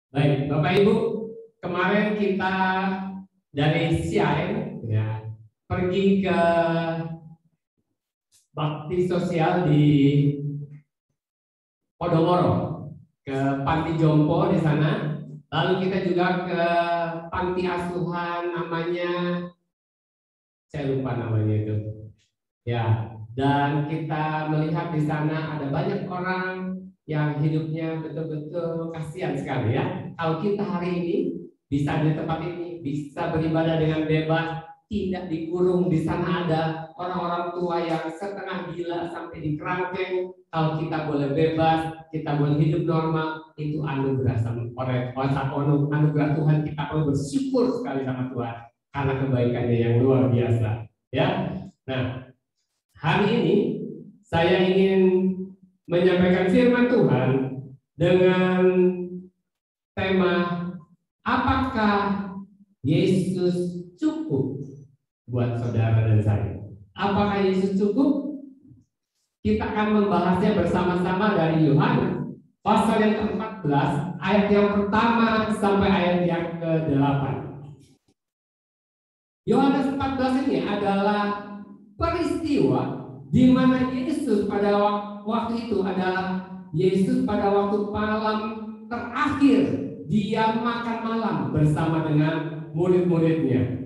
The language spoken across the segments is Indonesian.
Baik, Bapak Ibu, kemarin kita dari Siai ya pergi ke bakti sosial di Podomoro, ke Panti Jompo di sana. Lalu kita juga ke panti asuhan namanya, saya lupa namanya itu. Ya, dan kita melihat di sana ada banyak orang yang hidupnya betul-betul kasihan sekali ya. Kalau kita hari ini bisa di tempat ini, bisa beribadah dengan bebas, tidak dikurung. Di sana ada orang-orang tua yang setengah gila sampai di kerangkeng. Kalau kita boleh bebas, kita boleh hidup normal, itu anugerah oleh anugerah Tuhan. Kita perlu bersyukur sekali sama Tuhan karena kebaikannya yang luar biasa. Ya, nah hari ini saya ingin menyampaikan firman Tuhan dengan tema apakah Yesus cukup buat saudara dan saya? Apakah Yesus cukup? Kita akan membahasnya bersama-sama dari Yohanes pasal yang ke-14 ayat yang pertama sampai ayat yang ke-8. Yohanes 14 ini adalah peristiwa di mana Yesus pada waktu itu adalah Yesus pada waktu malam terakhir dia makan malam bersama dengan murid-muridnya.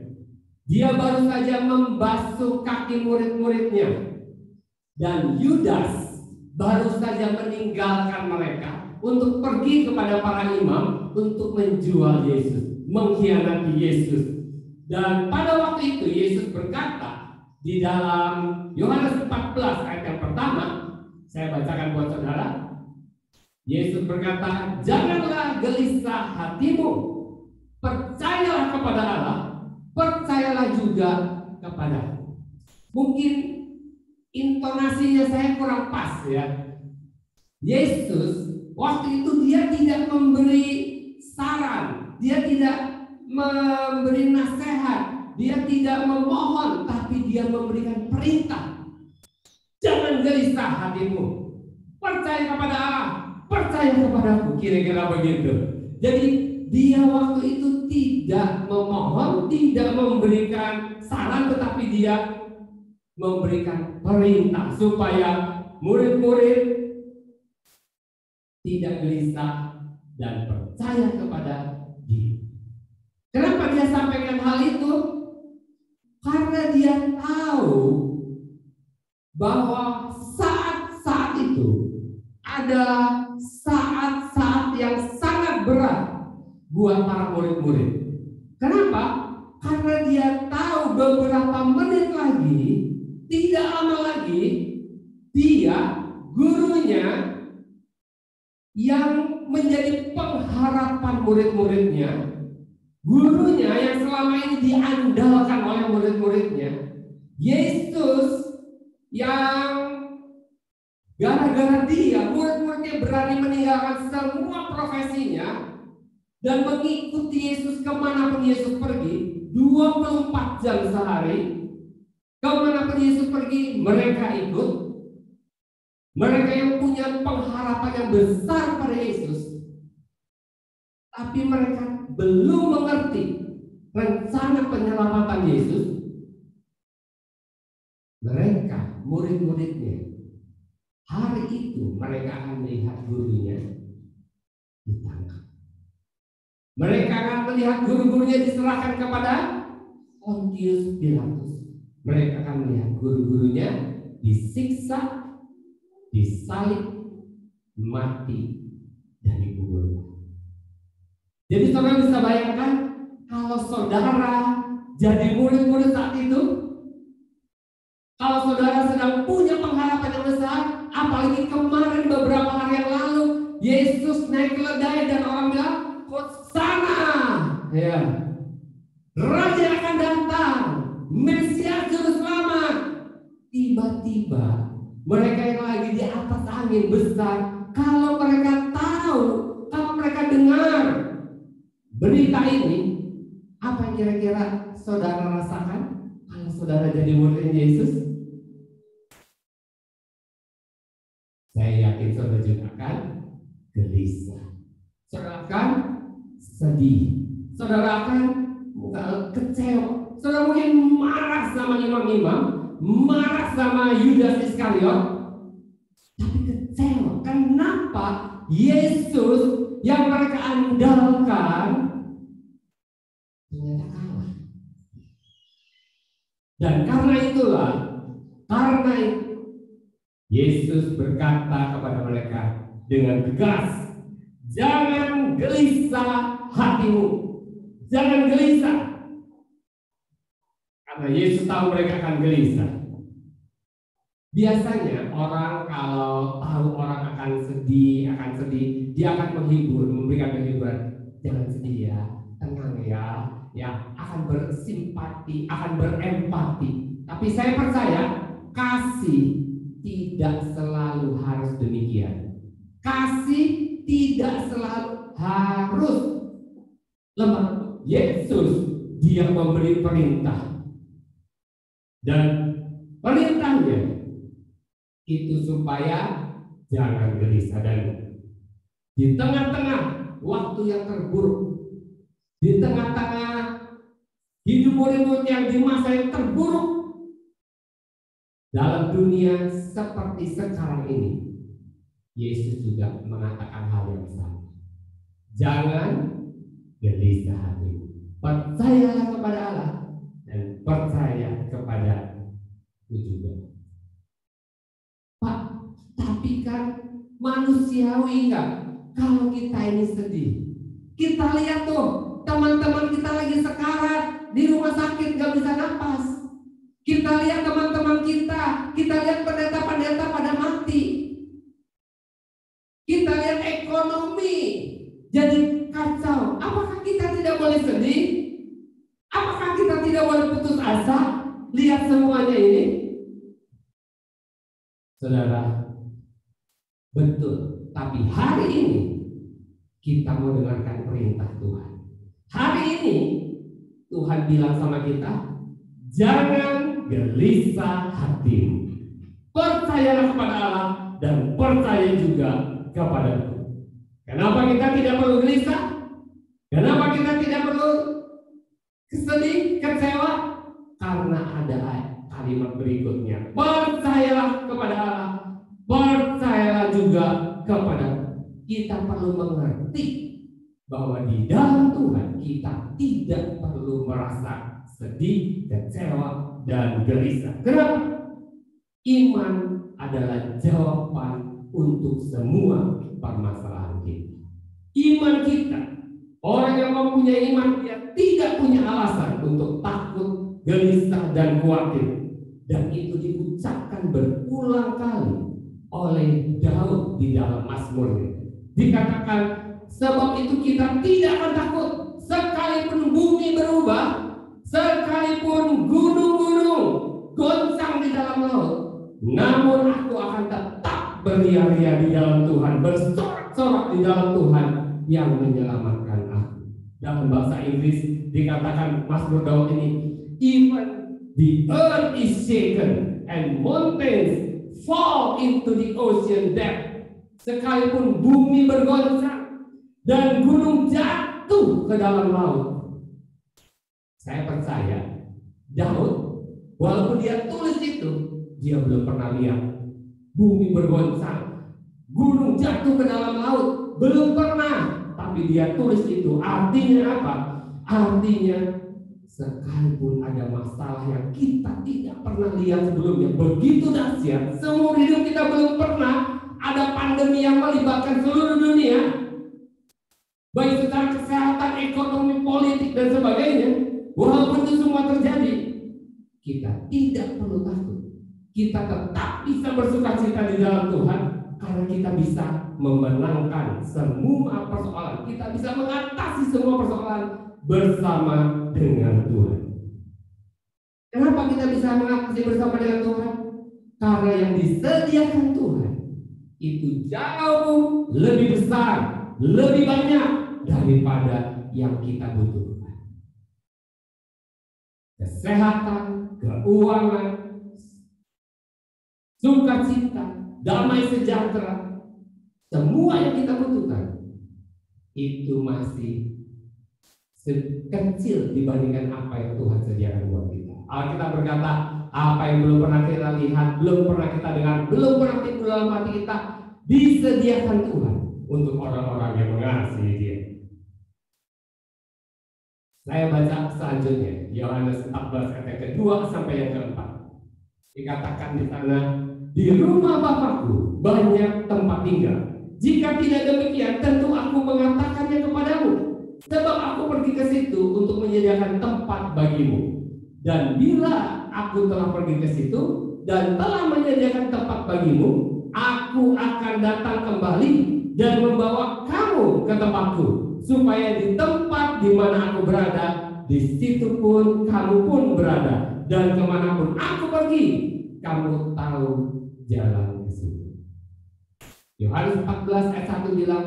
Dia baru saja membasuh kaki murid-muridnya dan Yudas baru saja meninggalkan mereka untuk pergi kepada para imam untuk menjual Yesus, mengkhianati Yesus. Dan pada waktu itu Yesus berkata di dalam Yohanes 14 ayat yang pertama, saya bacakan buat saudara. Yesus berkata, janganlah gelisah hatimu, percayalah kepada Allah, percayalah juga kepada. Mungkin intonasinya saya kurang pas ya. Yesus waktu itu dia tidak memberi saran, dia tidak memberi nasihat, dia tidak memohon, tapi dia memberikan perintah. Jangan gelisah hatimu, percaya kepada Allah, percaya kepadaku, kira-kira begitu. Jadi dia waktu itu tidak memohon, tidak memberikan saran, tetapi dia memberikan perintah supaya murid-murid tidak gelisah dan percaya kepada dia. Kenapa dia sampaikan hal itu? Karena dia tahu bahwa saat-saat itu adalah saat-saat yang sangat berat buat para murid-murid. Kenapa? Karena dia tahu beberapa menit lagi, tidak lama lagi, dia, gurunya yang menjadi pengharapan murid-muridnya, gurunya yang selama ini diandalkan oleh murid-muridnya, Yesus yang gara-gara dia murid-muridnya berani meninggalkan semua profesinya dan mengikuti Yesus kemanapun Yesus pergi 24 jam sehari. Kemanapun Yesus pergi mereka ikut. Mereka yang punya pengharapan yang besar pada Yesus, tapi mereka belum mengerti rencana penyelamatan Yesus. Mereka, murid-muridnya, hari itu mereka akan melihat gurunya ditangkap. Mereka akan melihat guru-gurunya diserahkan kepada Pontius Pilatus. Mereka akan melihat guru-gurunya disiksa, disalib, mati, dan dikubur. Jadi saudara bisa bayangkan kalau saudara jadi murid-murid saat itu, kalau saudara sedang punya pengharapan yang besar, apalagi kemarin beberapa hari yang lalu Yesus naik keledai dan orang bilang, "Hosana, ya, Raja akan datang, Mesias Juru Selamat." Tiba-tiba mereka yang lagi di atas angin besar, kalau mereka tahu, kalau mereka dengar berita ini, apa yang kira-kira saudara rasakan kalau saudara jadi murid Yesus? Saya yakin saudara juga akan gelisah. Saudara akan sedih. Saudara akan kecewa. Saudara mungkin marah sama imam-imam, marah sama Yudas Iskariot, tapi kecewa. Kenapa Yesus yang mereka andalkan ternyata kalah? Dan karena itulah, Yesus berkata kepada mereka dengan tegas, jangan gelisah hatimu, jangan gelisah. Karena Yesus tahu mereka akan gelisah. Biasanya orang kalau tahu orang akan sedih, dia akan menghibur, memberikan penghiburan. Jangan sedih ya, tenang ya, akan bersimpati, akan berempati. Tapi saya percaya kasih tidak selalu harus demikian. Kasih tidak selalu harus lemah. Yesus dia memberi perintah. Dan perintahnya itu supaya jangan gelisah. Dan di tengah-tengah waktu yang terburuk, di tengah-tengah hidup murid-murid yang di masa yang terburuk dalam dunia seperti sekarang ini, Yesus juga mengatakan hal yang sama. Jangan gelisah hatimu. Percayalah kepada Allah dan percaya kepada aku juga. Pak, tapi kan manusiawi enggak? Kalau kita ini sedih, kita lihat tuh teman-teman kita lagi sekarat di rumah sakit gak bisa napas. Kita lihat teman-teman kita lihat pendeta-pendeta pada mati. Kita lihat ekonomi jadi kacau. Apakah kita tidak boleh sedih? Apakah kita tidak boleh putus asa? Lihat semuanya ini. Saudara, betul. Tapi hari ini kita mau dengarkan perintah Tuhan. Hari ini Tuhan bilang sama kita, jangan gelisah hatimu. Percayalah kepada Allah dan percaya juga kepadaku. Kenapa kita tidak perlu gelisah? Kenapa kita tidak perlu sedih, kecewa? Karena ada kalimat berikutnya. Percayalah kepada Allah, percayalah juga kepadaku. Kita perlu mengerti bahwa di dalam Tuhan kita tidak perlu merasa sedih, kecewa, dan gelisah. Kenapa? Iman adalah jawaban untuk semua permasalahan kita. Iman kita, orang yang mempunyai iman, dia tidak punya alasan untuk takut, gelisah, dan khawatir. Dan itu diucapkan berulang kali oleh Daud di dalam Mazmurnya. Dikatakan, sebab itu kita tidak akan takut sekalipun bumi berubah, sekalipun gunung-gunung goncang di dalam laut, namun aku akan tetap berlari-lari di dalam Tuhan, bersorak-sorak di dalam Tuhan yang menyelamatkan aku. Dalam bahasa Inggris dikatakan Mazmur Daud ini, even the earth is shaken and mountains fall into the ocean depth. Sekalipun bumi bergoncang dan gunung jatuh ke dalam laut, saya percaya Daud, walaupun dia tulis itu, dia belum pernah lihat bumi bergoncang, gunung jatuh ke dalam laut, belum pernah. Tapi dia tulis itu, artinya apa? Artinya sekalipun ada masalah yang kita tidak pernah lihat sebelumnya, begitu dahsyat, seumur hidup kita belum pernah ada pandemi yang melibatkan seluruh dunia, baik secara kesehatan, ekonomi, politik, dan sebagainya. Walaupun itu semua terjadi, kita tidak perlu takut. Kita tetap bisa bersukacita di dalam Tuhan, karena kita bisa memenangkan semua persoalan. Kita bisa mengatasi semua persoalan bersama dengan Tuhan. Kenapa kita bisa mengatasi bersama dengan Tuhan? Karena yang disediakan Tuhan itu jauh lebih besar, lebih banyak daripada yang kita butuhkan. Kesehatan, keuangan, sukacita, damai sejahtera, semua yang kita butuhkan itu masih kecil dibandingkan apa yang Tuhan sediakan buat kita. Alkitab berkata, apa yang belum pernah kita lihat, belum pernah kita dengar, belum pernah timbul dalam hati kita, disediakan Tuhan untuk orang-orang yang mengasihi Dia. Saya baca selanjutnya Yohanes 14 ayat yang kedua sampai yang keempat. Dikatakan di sana, di rumah Bapakku banyak tempat tinggal. Jika tidak demikian, tentu aku mengatakannya kepadamu. Sebab aku pergi ke situ untuk menyediakan tempat bagimu. Dan bila aku telah pergi ke situ dan telah menyediakan tempat bagimu, aku akan datang kembali dan membawa kamu ke tempatku, supaya di tempat di mana aku berada, di situ pun kamu pun berada. Dan kemanapun aku pergi, kamu tahu jalan ke situ. Yohanes 14 ayat 1 bilang,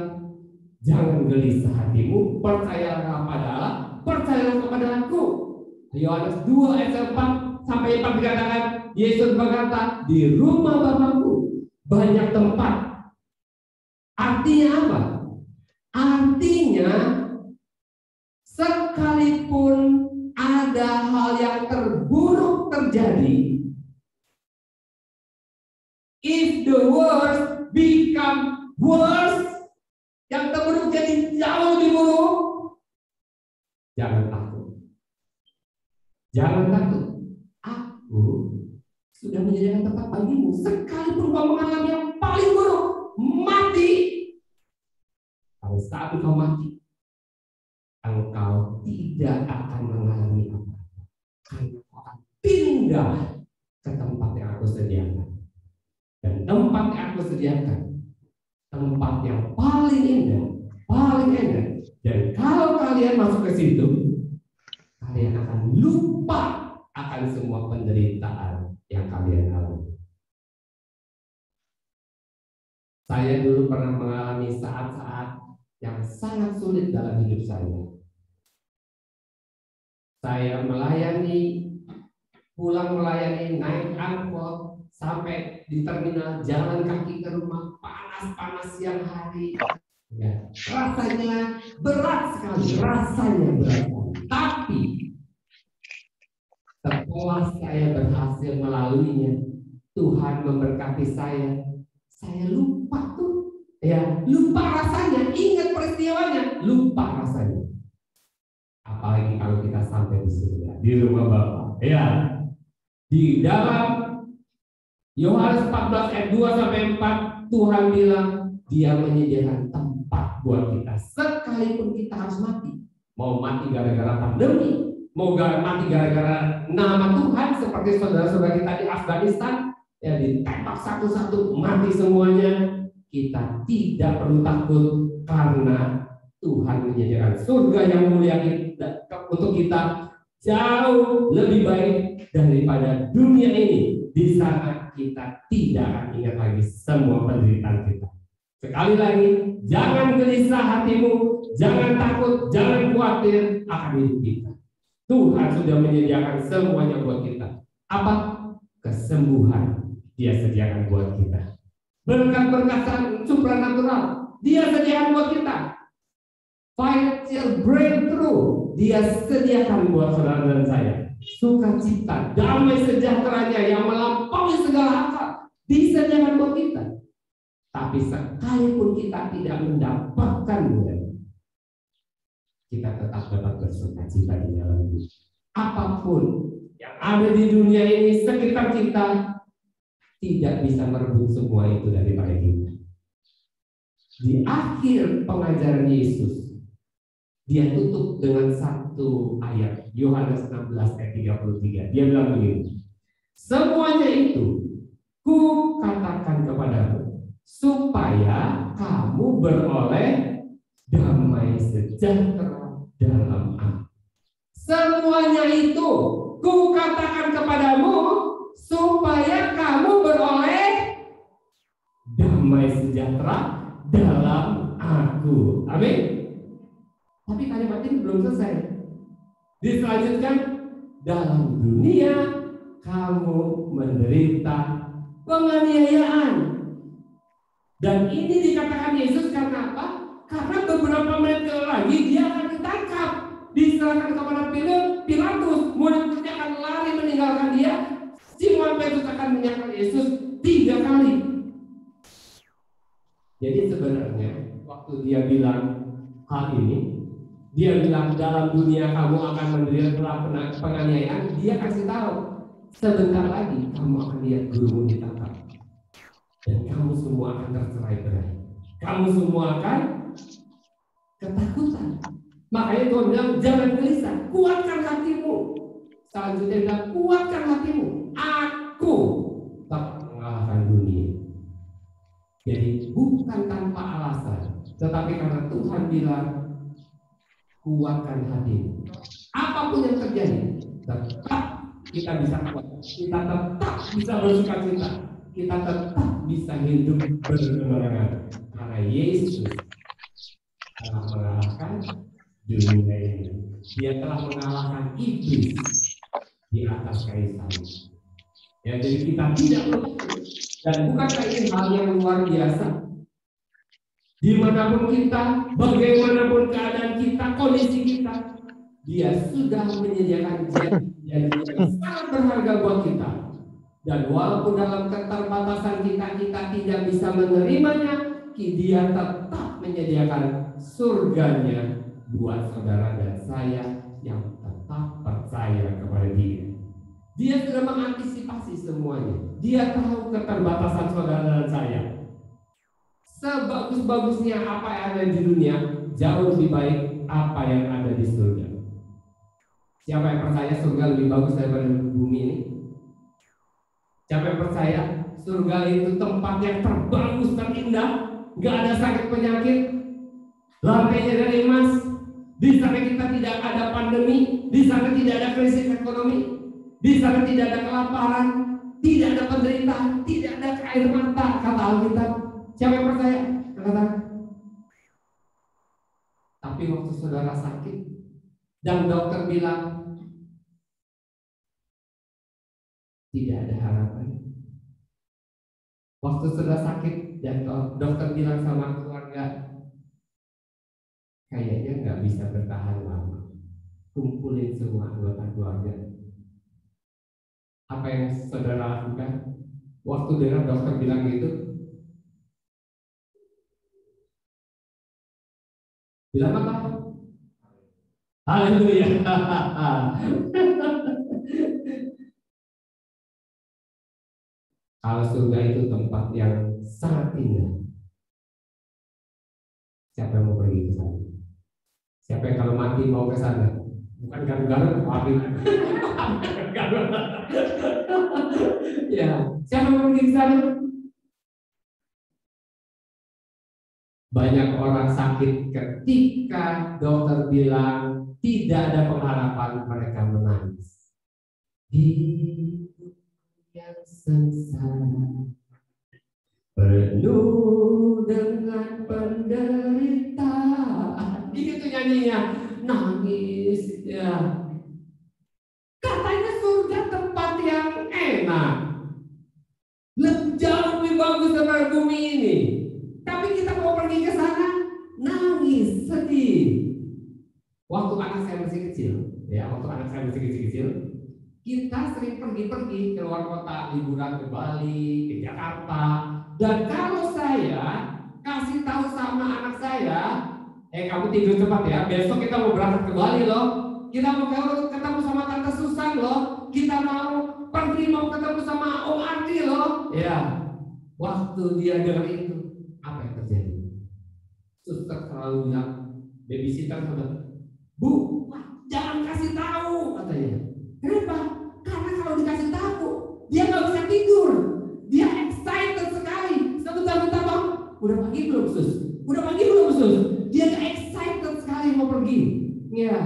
jangan gelisah hatimu, percayalah pada Allah, percayalah kepada aku. Yohanes 2 ayat 4 sampai 4 dikatakan, Yesus berkata, di rumah Bapakku banyak tempat. Artinya apa? Artinya sekalipun ada hal yang terburuk terjadi, if the worst become worse, yang terburuk jadi jauh lebih buruk, jangan takut. Jangan takut. Aku sudah menyediakan tempat bagimu. Sekalipun kau mengalami yang paling buruk, mati. Pada saat engkau mati, engkau tidak akan mengalami apa-apa. Engkau akan pindah ke tempat yang aku sediakan. Dan tempat yang aku sediakan, tempat yang paling indah, paling enak. Dan kalau kalian masuk ke situ, kalian akan lupa akan semua penderitaan yang kalian alami. Saya dulu pernah mengalami saat-saat yang sangat sulit dalam hidup saya. Saya pulang melayani, naik angkot, sampai di terminal, jalan kaki ke rumah, panas-panas siang hari. Ya, rasanya berat sekali, Tapi setelah saya berhasil melaluinya, Tuhan memberkati saya lupa tuh, ya, lupa rasanya, ingat peristiwanya, lupa rasanya. Apalagi kalau kita sampai di surga, di rumah Bapa, ya, di dalam Yohanes 14 ayat 2 sampai 4, Tuhan bilang Dia menyediakan tempat buat kita, sekalipun kita harus mati. Mau mati gara-gara pandemi, mau mati gara-gara nama Tuhan, seperti saudara-saudara kita di Afghanistan, ya, ditembak satu-satu, mati semuanya. Kita tidak perlu takut, karena Tuhan menyediakan surga yang mulia untuk kita, jauh lebih baik daripada dunia ini. Di sana kita tidak akan ingat lagi semua penderitaan kita. Sekali lagi, jangan gelisah hatimu, jangan takut, jangan khawatir akan hidup kita. Tuhan sudah menyediakan semuanya buat kita. Apa? Kesembuhan Dia sediakan buat kita. Berkat-berkat supranatural Dia sediakan buat kita. Financial breakthrough Dia sediakan buat saudara dan saya. Sukacita, damai sejahteranya yang melampaui segala akal disediakan buat kita. Tapi sekalipun kita tidak mendapatkannya, kita tetap dapat bersukacita di dalam hidup. Apapun yang ada di dunia ini sekitar kita tidak bisa merebut semua itu daripada kita. Di akhir pengajaran Yesus, Dia tutup dengan satu ayat, Yohanes 16 ayat 33. Dia bilang begini, semuanya itu ku katakan kepadamu, supaya kamu beroleh damai sejahtera dalam aku. Semuanya itu ku katakan kepadamu, supaya kamu beroleh damai sejahtera dalam aku. Amin. Tapi kalimat ini belum selesai. Diselanjutkan, dalam dunia kamu menderita penganiayaan. Dan ini dikatakan Yesus karena apa? Karena beberapa menit lagi Dia akan ditangkap. diserahkan kepada Pilatus, murid-muridnya akan lari meninggalkan dia. Simon Petrus akan menyerahkan Yesus 3 kali. Jadi sebenarnya waktu dia bilang hal ini, dia bilang dalam dunia kamu akan menderita penganiayaan, dia kasih tahu sebentar lagi kamu akan lihat gurumu ditangkap dan kamu semua akan tercerai-berai. Kamu semua akan ketakutan. Makanya Tuhan bilang jangan gelisah, kuatkan hatimu. Selanjutnya bilang kuatkan hatimu. Aku dapat mengalahkan dunia. Jadi bukan tanpa alasan, tetapi karena Tuhan bilang kuatkan hatimu. Apapun yang terjadi, tetap kita bisa kuat. Kita tetap bisa bersukacita. Kita tetap bisa hidup berkemenangan. Karena Yesus telah mengalahkan dunia ini. Dia telah mengalahkan iblis di atas kayu salib. Ya, jadi kita tidak perlu. Dan bukankah ini hal yang luar biasa? Dimanapun kita, bagaimanapun keadaan kita, kondisi kita, dia sudah menyediakan janji yang sangat berharga buat kita. Dan walaupun dalam keterbatasan kita tidak bisa menerimanya, dia tetap menyediakan surganya buat saudara dan saya yang tetap percaya kepada dia. Dia sudah mengantisipasi semuanya. Dia tahu keterbatasan saudara dan saya. Sebagus-bagusnya apa yang ada di dunia, jauh lebih baik apa yang ada di surga. Siapa yang percaya surga lebih bagus daripada bumi ini? Siapa yang percaya surga itu tempat yang terbagus, terindah, gak ada sakit penyakit, lantainya dari emas, di sana kita tidak ada pandemi, di sana tidak ada krisis ekonomi, di sana tidak ada kelaparan, tidak ada penderitaan, tidak ada air mata, kata Alkitab. Siapa yang percaya? Katakan. Tapi waktu saudara sakit dan dokter bilang tidak ada harapan. Waktu saudara sakit dan dokter bilang sama keluarga, kayaknya nggak bisa bertahan lama. Kumpulin semua anggota keluarga. Apa yang saudara lakukan? Waktu dengar dokter bilang gitu, bilang apa? Haleluya. Kalau surga itu tempat yang sangat indah, siapa yang mau pergi ke sana? Siapa yang kalau mati mau ke sana? Bukan garuk-garuk, mati. Ya, siapa yang mau pergi ke sana? Banyak orang sakit ketika dokter bilang tidak ada pengharapan, mereka menangis. Hidup yang sengsara penuh dengan penderitaan. Itu nyanyinya, nangis ya. Katanya surga tempat yang enak, jauh lebih bagus daripada bumi ini. Tapi kita mau pergi ke sana, nangis, sedih. Waktu anak saya masih kecil, kita sering pergi-pergi ke luar kota, liburan ke Bali, ke Jakarta. Dan kalau saya kasih tahu sama anak saya, kamu tidur cepat ya, besok kita mau berangkat ke Bali loh. Kita mau ketemu sama Tante Susan loh. Kita mau ketemu sama Om Andi loh. Ya, waktu dia dengar itu, apa yang terjadi? Suster selalu bilang, babysitter sama, Bu, jangan kasih tahu, katanya. Kenapa? Karena kalau dikasih tahu, dia nggak bisa tidur. Dia excited sekali. Sebentar-bentar Bang, udah pagi belum sus? Dia excited sekali mau pergi. Ya,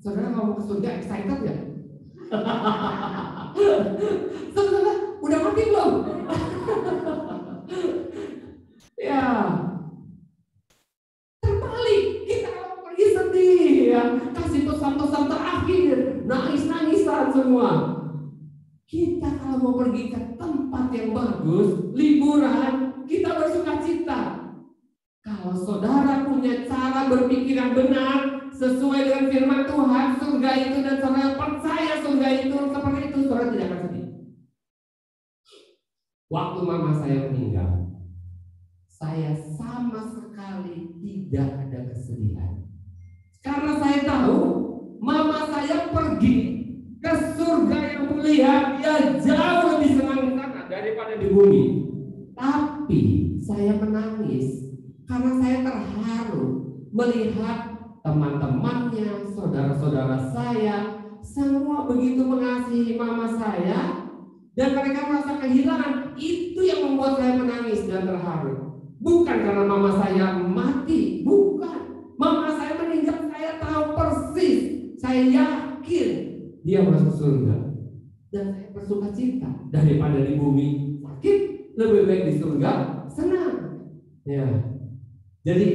saudara mau ke surga excited ya? Sebentar, udah mati belum? Ya, terbalik, kita mau pergi sedih ya, kasih pesan-pesan terakhir, nangis-nangisan semua. Kita kalau mau pergi ke tempat yang bagus, liburan, kita bersuka cita. Kalau saudara punya cara berpikir yang benar, sesuai dengan firman Tuhan, surga itu, dan saudara percaya surga itu seperti itu, saudara tidak akan sedih. Waktu mama saya meninggal, saya sama sekali tidak ada kesedihan. Karena saya tahu mama saya pergi ke surga yang mulia, dia jauh lebih senang di sana daripada di bumi. Tapi saya menangis karena saya terharu melihat teman-temannya, saudara-saudara saya, semua begitu mengasihi mama saya, dan mereka merasa kehilangan. Itu yang membuat saya menangis dan terharu. Bukan karena mama saya mati, bukan. Mama saya meninggal, saya tahu persis, saya yakin dia masuk surga, dan saya bersuka cita daripada di bumi sakit, lebih baik di surga senang. Ya, jadi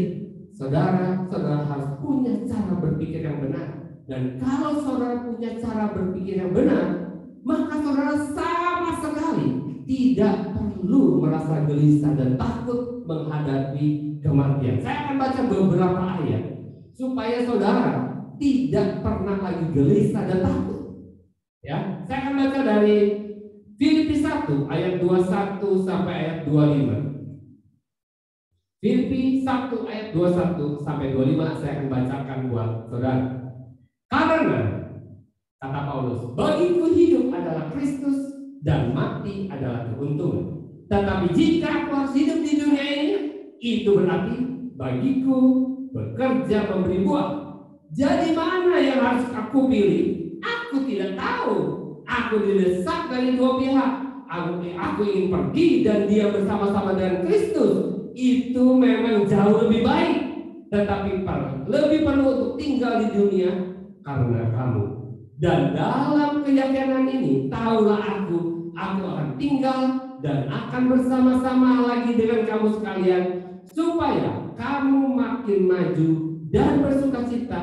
saudara harus punya cara berpikir yang benar. Dan kalau saudara punya cara berpikir yang benar, maka saudara sama sekali tidak perlu merasa gelisah dan takut menghadapi kematian. Saya akan baca beberapa ayat supaya saudara tidak pernah lagi gelisah dan takut. Ya, saya akan baca dari Filipi 1 ayat 21 sampai ayat 25. Filipi 1 ayat 21 sampai 25 saya akan bacakan buat saudara. Karena kata Paulus, bagiku hidup adalah Kristus dan mati adalah keuntungan. Tetapi jika aku harus hidup di dunia ini, itu berarti bagiku bekerja memberi buah. Jadi mana yang harus aku pilih? Aku tidak tahu. Aku didesak dari dua pihak. Aku ingin pergi dan dia bersama-sama dengan Kristus. Itu memang jauh lebih baik. Tetapi lebih perlu untuk tinggal di dunia karena kamu. Dan dalam keyakinan ini, tahulah aku akan tinggal dan akan bersama-sama lagi dengan kamu sekalian, supaya kamu makin maju dan bersukacita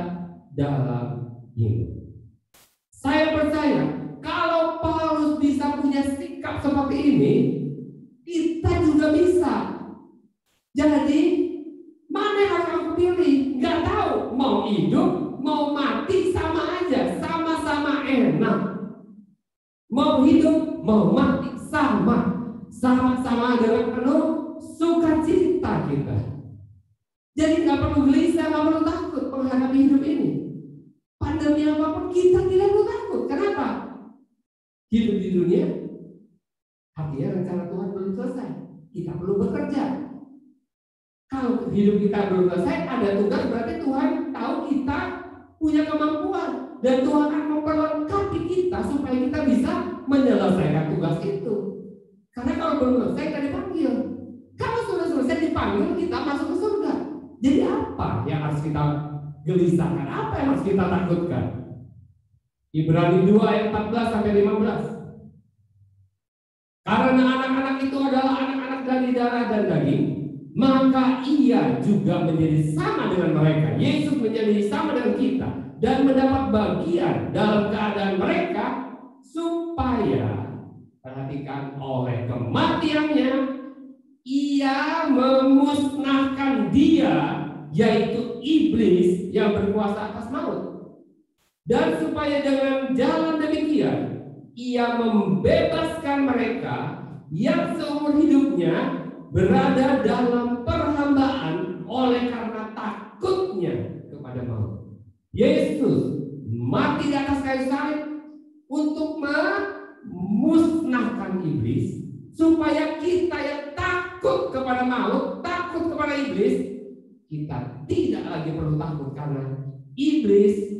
dalam ini. Saya percaya kalau Paulus bisa punya sikap seperti ini, kita juga bisa. Jadi mana yang harus aku pilih? Nggak tahu. Mau hidup, mau mati sama aja, sama-sama enak. Mau hidup, mau mati sama-sama dengan penuh sukacita kita. Jadi nggak perlu gelisah, nggak perlu takut menghadapi hidup ini. Pandemi apapun kita tidak perlu takut. Kenapa? Hidup di dunia, artinya rencana Tuhan belum selesai. Kita perlu bekerja. Kalau hidup kita belum selesai, ada tugas, berarti Tuhan tahu kita punya kemampuan. Dan Tuhan akan memperlengkapi kita supaya kita bisa menyelesaikan tugas itu. Karena kalau belum selesai, kita dipanggil. Kalau sudah selesai dipanggil, kita masuk ke surga. Jadi apa yang harus kita gelisahkan? Apa yang harus kita takutkan? Ibrani 2 ayat 14 sampai 15. Karena anak-anak itu adalah anak-anak dari darah dan daging, maka ia juga menjadi sama dengan mereka. Yesus menjadi sama dengan kita dan mendapat bagian dalam keadaan mereka, supaya, perhatikan, oleh kematiannya ia memusnahkan dia, yaitu iblis yang berkuasa atas maut. Dan supaya dengan jalan demikian ia membebaskan mereka yang seumur hidupnya berada dalam perhambaan oleh karena takutnya kepada maut. Yesus mati di atas kayu salib untuk memusnahkan iblis, supaya kita yang takut kepada maut, takut kepada iblis, kita tidak lagi perlu takut, karena iblis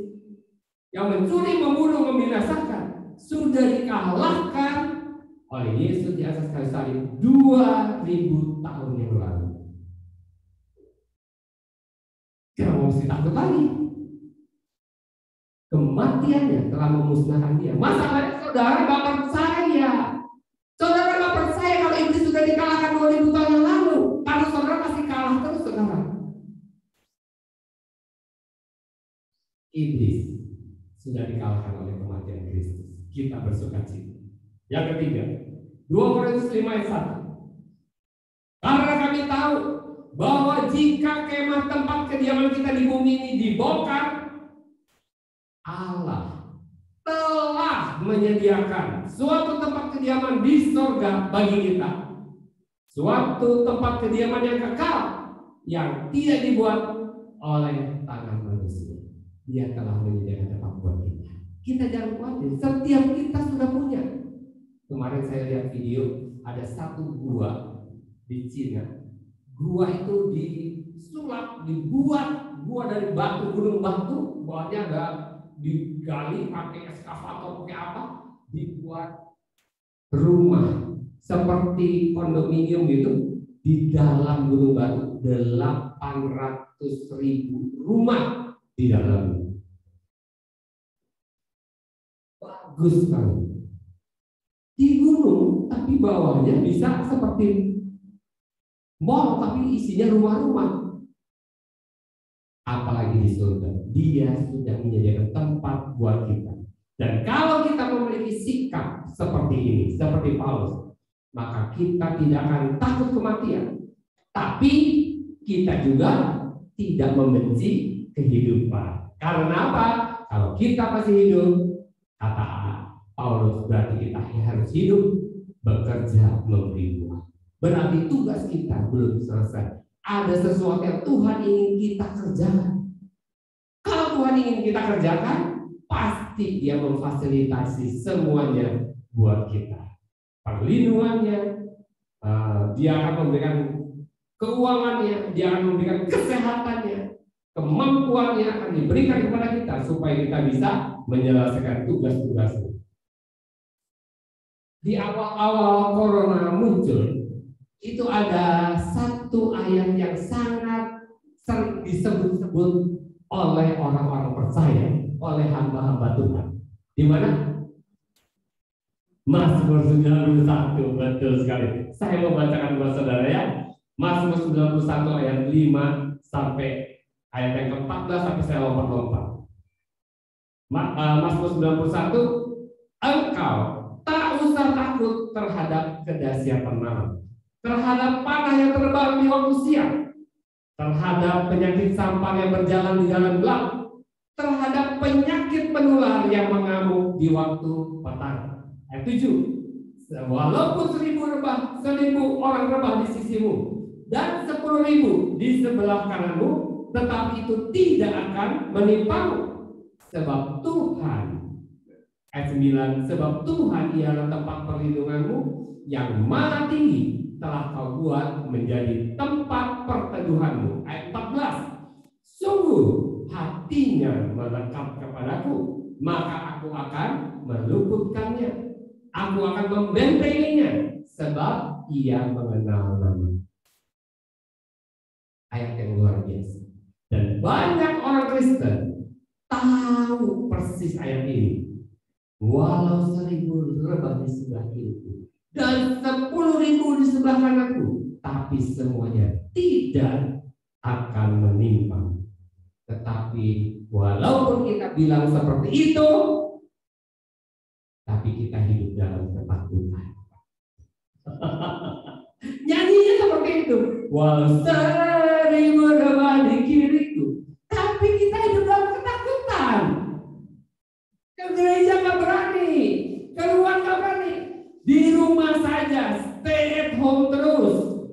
yang mencuri, membunuh, membinasakan sudah dikalahkan oleh Yesus di atas kayu salib 2000 tahun yang lalu. Kenapa mesti takut lagi? Kematiannya telah memusnahkan dia. Masalahnya saudara nggak percaya. Saudara nggak percaya kalau iblis sudah dikalahkan 2000 tahun yang lalu. Karena saudara masih kalah terus sekarang. Iblis sudah dikalahkan oleh kematian Kristus. Kita bersukacita. Yang ketiga, 2 Korintus 5 ayat 1. Karena kami tahu bahwa jika kemah tempat kediaman kita di bumi ini dibongkar, Allah telah menyediakan suatu tempat kediaman di surga bagi kita. Suatu tempat kediaman yang kekal, yang tidak dibuat oleh tangan manusia. Dia telah menyediakan tempat buat kita. Kita jangan khawatir, setiap kita sudah punya. Kemarin saya lihat video, ada satu gua di Cina. Gua itu disulap, dibuat gua dari batu, gunung batu, bawahnya ada digali pakai eskavator, pakai apa, dibuat rumah seperti kondominium itu di dalam gunung batu. 800.000 rumah di dalamnya. Bagus sekali. Di gunung, tapi bawahnya bisa seperti mall, tapi isinya rumah-rumah. Apalagi di surga, dia sudah menyediakan tempat buat kita. Dan kalau kita memiliki sikap seperti ini, seperti Paulus, maka kita tidak akan takut kematian. Tapi kita juga tidak membenci kehidupan. Karena apa? Kalau kita masih hidup, kata Paulus, berarti kita harus hidup, bekerja, memberi buah. Berarti tugas kita belum selesai. Ada sesuatu yang Tuhan ingin kita kerjakan. Kalau Tuhan ingin kita kerjakan, pasti Dia memfasilitasi semuanya buat kita. Perlindungannya, Dia akan memberikan keuangannya, Dia akan memberikan kesehatannya, kemampuannya akan diberikan kepada kita supaya kita bisa menyelesaikan tugas-tugasnya. Di awal-awal corona muncul, itu ada satu ayat yang sangat sering disebut-sebut oleh orang-orang percaya, oleh hamba-hamba Tuhan. Di mana? Mazmur 91, betul sekali. Saya mau bacakan buat saudara ya. Mazmur 91 ayat 5 sampai ayat yang ke-14 sampai saya lompat-lompat. Mazmur 91, engkau tak usah takut terhadap kedahsyatan malam, terhadap panah yang terbang di waktu siang, terhadap penyakit sampar yang berjalan di jalan gelap, terhadap penyakit penular yang mengamuk di waktu petang. Ayat 7. Walaupun 1.000 orang rebah di sisimu dan 10.000 di sebelah kananmu, tetapi itu tidak akan menimpamu. Sebab Tuhan, ayat 9, sebab Tuhan ialah tempat perlindunganmu yang maha tinggi, telah kau buat menjadi tempat perteduhanmu. Ayat 14. Sungguh hatinya melekat kepadaku, maka aku akan meluputkannya. Aku akan membentenginya, sebab ia mengenal nama. Ayat yang luar biasa. Dan banyak orang Kristen tahu persis ayat ini. Walau 1.000 rebah di sebelah kiriku dan 10.000 di sebelah kananku, tapi semuanya tidak akan menimpa. Tetapi walaupun kita bilang seperti itu, tapi kita hidup dalam ketakutan. Nyanyinya seperti itu. Walau 1.000 rebah di kiriku, tapi kita hidup dalam ketakutan. Ke gereja nggak berani, keluar nggak berani, di rumah saja, stay at home terus.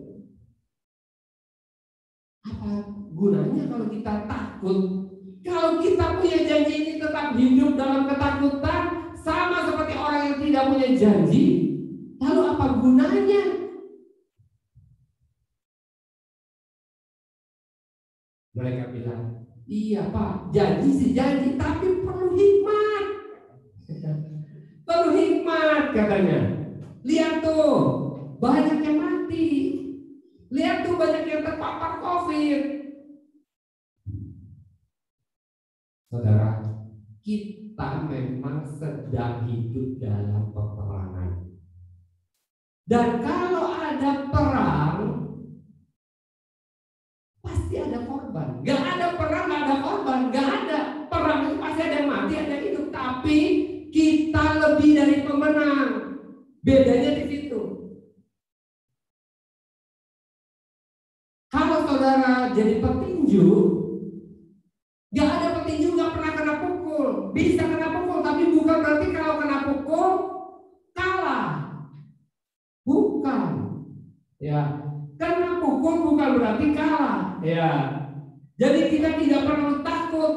Apa gunanya kalau kita takut? Kalau kita punya janji ini tetap hidup dalam ketakutan, sama seperti orang yang tidak punya janji, lalu apa gunanya? Mereka bilang, iya Pak, janji sih janji, tapi perlu hikmat. Perlu hikmat katanya. Lihat tuh, banyak yang mati. Lihat tuh, banyak yang terpapar COVID. Saudara, kita memang sedang hidup dalam peperangan. Dan kalau ada perang, pasti ada korban. Gak ada perang, gak ada korban, gak ada. Perang itu pasti ada yang mati, ada yang hidup. Tapi kita lebih dari pemenang. Bedanya di situ. Kalau saudara jadi petinju, gak ada petinju gak pernah kena pukul. pukul. Bisa kena pukul, tapi bukan berarti kalau kena pukul kalah. Bukan. Ya, kena pukul bukan berarti kalah. Ya. Jadi kita tidak perlu takut.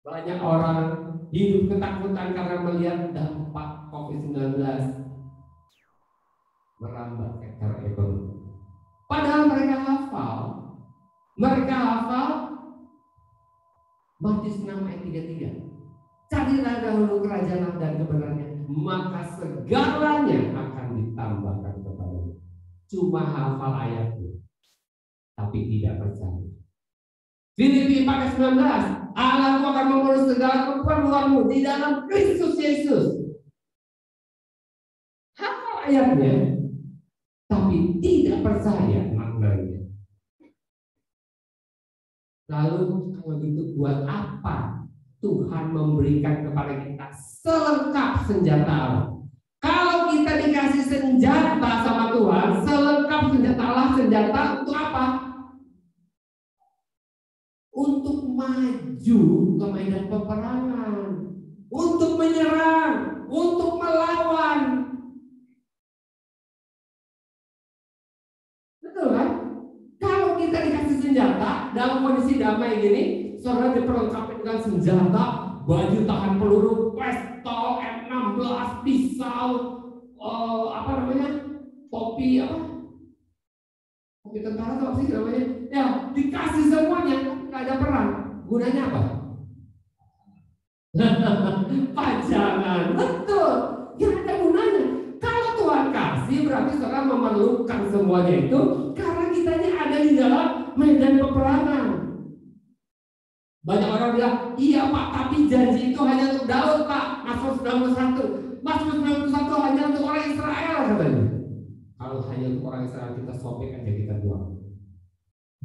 Banyak orang hidup ketakutan karena melihat dampak COVID-19 merambah sektor ekonomi. Padahal mereka hafal Matius 6 ayat 33. Carilah dahulu kerajaan Allah dan kebenarannya, maka segalanya akan ditambahkan kepadamu. Cuma hafal ayatnya, tapi tidak percaya. Filipi 4:19, Allahmu akan mengurus segala keperluanmu di dalam Kristus Yesus. Hafal ayatnya, tapi tidak percaya maknanya. Lalu kalau gitu buat apa Tuhan memberikan kepada kita selengkap senjata Allah? Kalau kita dikasih senjata sama Tuhan, selengkap senjata Allah, senjata untuk apa? Untuk maju ke medan peperangan, untuk menyerang, untuk melawan. Betul kan? Kalau kita dikasih senjata dalam kondisi damai gini, saudara diperlengkapi dengan senjata, baju tahan peluru, pistol, M16, pisau, topi tentara atau apa sih namanya? Ya, dikasih semuanya, nggak ada perang. Gunanya apa? Pajangan, betul. Yang ada gunanya. Kalau Tuhan kasih, berarti saudara memerlukan semuanya itu karena kitanya ada di dalam medan peperangan. Banyak orang bilang, iya Pak, tapi janji itu hanya untuk Daud Pak. Mazmur 91. Mazmur 91 hanya untuk orang Israel katanya. Kalau hanya untuk orang Israel, kita sobek aja, kita buang.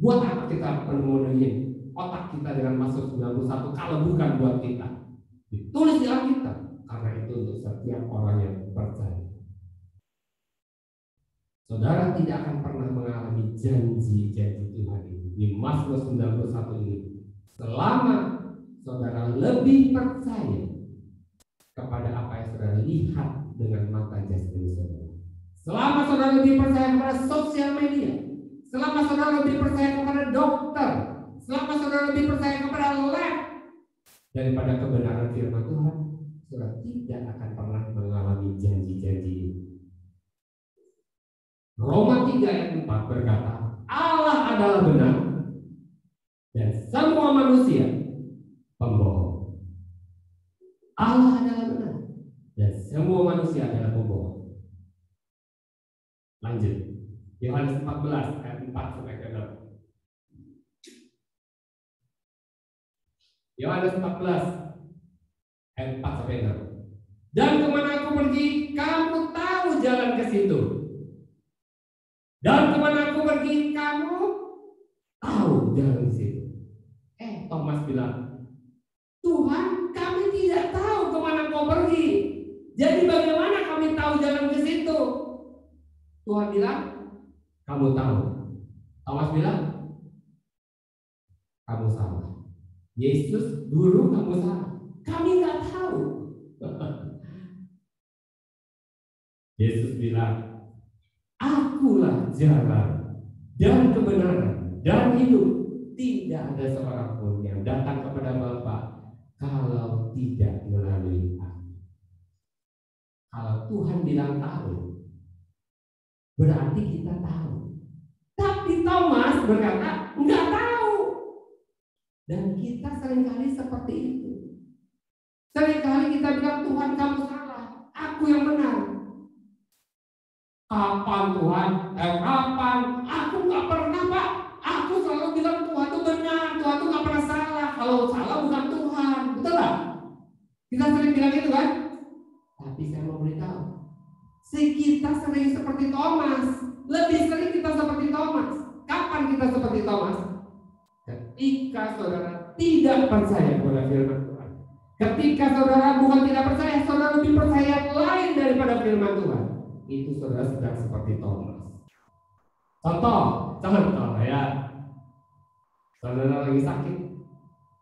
Buat apa kita memenuhi otak kita dengan Mazmur 91 kalau bukan buat kita? Ditulis di Alkitab, karena itu untuk setiap orang yang percaya. Saudara tidak akan pernah mengalami janji-janji Tuhan ini di Mazmur 91 ini selama saudara lebih percaya kepada apa yang saudara lihat dengan mata jasmani saudara. Selama saudara lebih percaya kepada sosial media, selama saudara lebih percaya kepada dokter, selama saudara lebih percaya kepada lab daripada kebenaran firman Tuhan, saudara tidak akan pernah mengalami janji-janji ini. Roma 3 ayat 4 berkata, Allah adalah benar dan semua manusia pembohong. Allah adalah benar dan semua manusia adalah pembohong. Lanjut, Yohanes 14 ayat 4 sampai ke 6. Yohanes 14 ayat 4 sampai 6. Dan kemana aku pergi, kamu tahu jalan ke situ. Dan kemana aku pergi, kamu tahu jalan ke situ. Thomas bilang, Tuhan, kami tidak tahu kemana kau pergi. Jadi bagaimana kami tahu jalan ke situ? Tuhan bilang, kamu tahu. Thomas bilang, kamu salah. Yesus, guru, kamu salah. Kami nggak tahu. Yesus bilang, akulah jalan dan kebenaran dan hidup. Tidak ada seorang pun yang datang kepada Bapa kalau tidak melalui aku. Kalau Tuhan bilang tahu, berarti kita tahu. Tapi Thomas berkata, enggak tahu. Dan kita seringkali seperti itu. Seringkali kita bilang, Tuhan kamu salah, aku yang benar. Kapan Tuhan? Kapan? Aku nggak pernah Pak. Aku selalu bilang Tuhan itu benar, Tuhan itu nggak pernah salah. Kalau salah bukan Tuhan, betul nggak? Kita sering bilang gitu kan? Tapi saya mau beritahu, kita sering seperti Thomas. Lebih sering kita seperti Thomas. Kapan kita seperti Thomas? Ketika saudara tidak percaya kepada firman Tuhan. Ketika saudara bukan tidak percaya, saudara lebih percaya lain daripada firman Tuhan. Itu saudara sedang seperti Thomas. Contoh ya, saudara lagi sakit,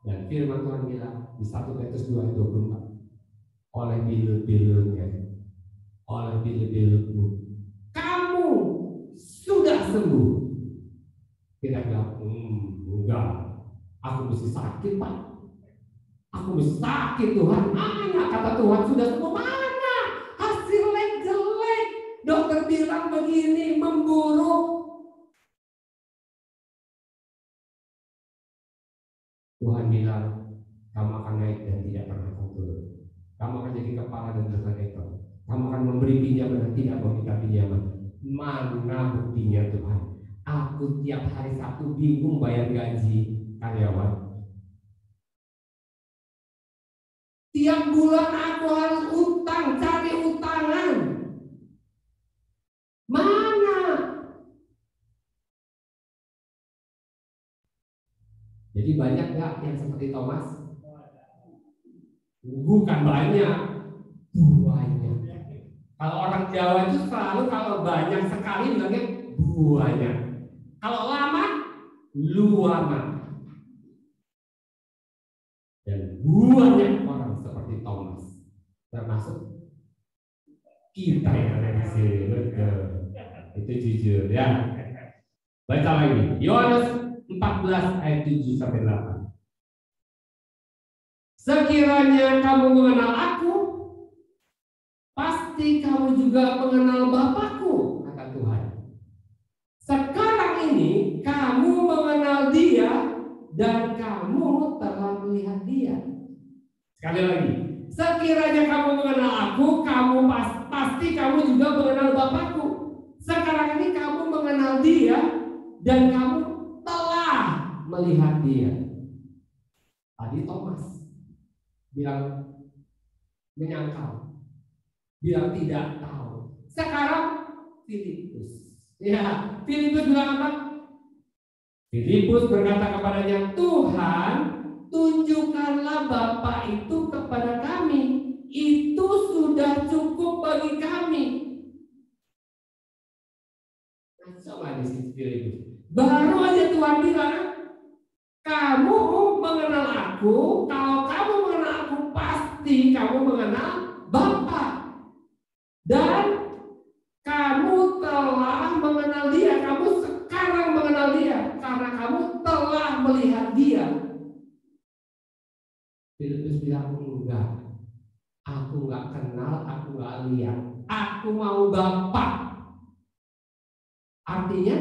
Dan firman Tuhan bilang di 1 Petrus 2:24, oleh bilur-bilurnya, oleh bilur-bilurmu, kamu sudah sembuh. Kita bilang, enggak, aku mesti sakit Pak, aku mesti sakit Tuhan. Mana kata Tuhan sudah sembuh, mana hasilnya jelek, dokter bilang begini, memburuk. Tuhan bilang, kamu akan naik dan tidak pernah akan turun. Kamu akan jadi kepala dan bukan ekor. Kamu akan memberi pinjaman dan tidak meminta pinjaman. Mana buktinya Tuhan? Aku tiap hari Sabtu bingung bayar gaji karyawan. Tiap bulan aku harus utang, cari utangan. Mana? Jadi banyak nggak yang seperti Thomas? Bukan banyak, banyak. Kalau orang Jawa itu selalu kalau banyak sekali bilangnya banyak. Kalau lama, luama. Dan banyak orang seperti Thomas, termasuk kita yang ada di sini. Itu jujur ya. Baca lagi, Yohanes 14 ayat 7 sampai 8. Sekiranya kamu mengenal aku, pasti kamu juga mengenal Bapakku, kata Tuhan. Sekarang ini kamu mengenal Dia dan kamu telah melihat Dia. Sekali lagi, sekiranya kamu mengenal aku, pasti kamu juga mengenal Bapakku. Sekarang ini kamu mengenal Dia dan kamu telah melihat Dia. Tadi Thomas bilang menyangkal, bilang tidak tahu. Sekarang Filipus, ya, Filipus bilang apa? Filipus berkata kepadanya, Tuhan, tunjukkanlah Bapa itu kepada kami. Itu sudah cukup bagi kami. Nah, coba di sini Filipus. Baru aja Tuhan bilang, kamu mengenal aku. Kalau kamu mengenal aku, pasti kamu mengenal Bapa. Dan kamu telah mengenal Dia. Kamu sekarang mengenal Dia karena kamu telah melihat Dia. Filipus bilang, enggak, aku enggak kenal, aku enggak lihat, aku mau Bapa. Artinya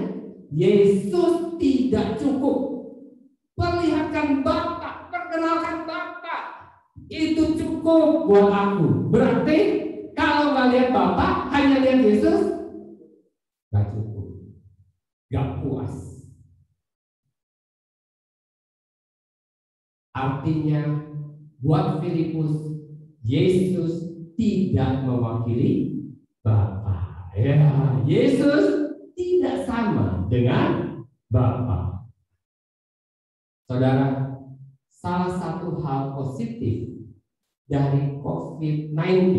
Yesus tidak cukup. Perlihatkan Bapa, perkenalkan Bapa, itu cukup buat aku. Berarti kalau nggak lihat Bapa, hanya lihat Yesus, nggak cukup, nggak puas. Artinya buat Filipus, Yesus tidak mewakili Bapa. Ya, Yesus tidak sama dengan Bapa. Saudara, salah satu hal positif dari COVID-19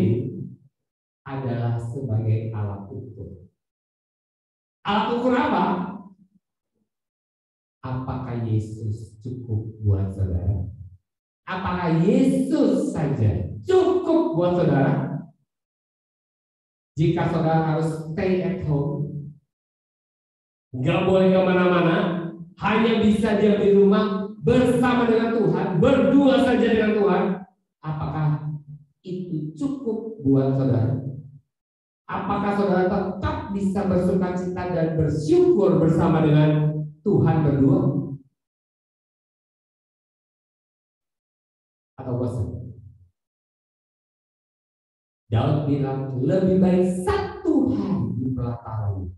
adalah sebagai alat ukur. Alat ukur apa? Apakah Yesus cukup buat saudara? Apakah Yesus saja cukup buat saudara? Jika saudara harus stay at home, nggak boleh kemana-mana, hanya bisa diam di rumah bersama dengan Tuhan, berdua saja dengan Tuhan, apakah itu cukup buat saudara? Apakah saudara tetap bisa bersukacita dan bersyukur bersama dengan Tuhan berdua? Atau bosan? Daud bilang lebih baik 1 hari di pelataran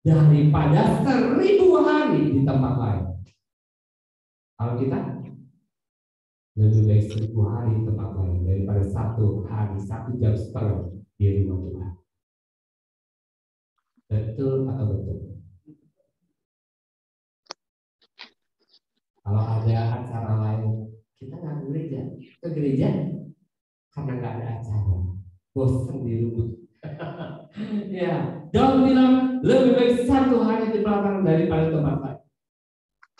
daripada 1000 hari di tempat lain. Kalau kita lebih baik 1000 hari di tempat lain daripada 1 hari, 1 jam setengah di rumah Tuhan. Betul atau betul? Kalau ada acara lain, kita nggak ke gereja karena nggak ada acara, bosan di rumah. Ya, Daud bilang lebih baik 1 hari di pelataran daripada tempat lain.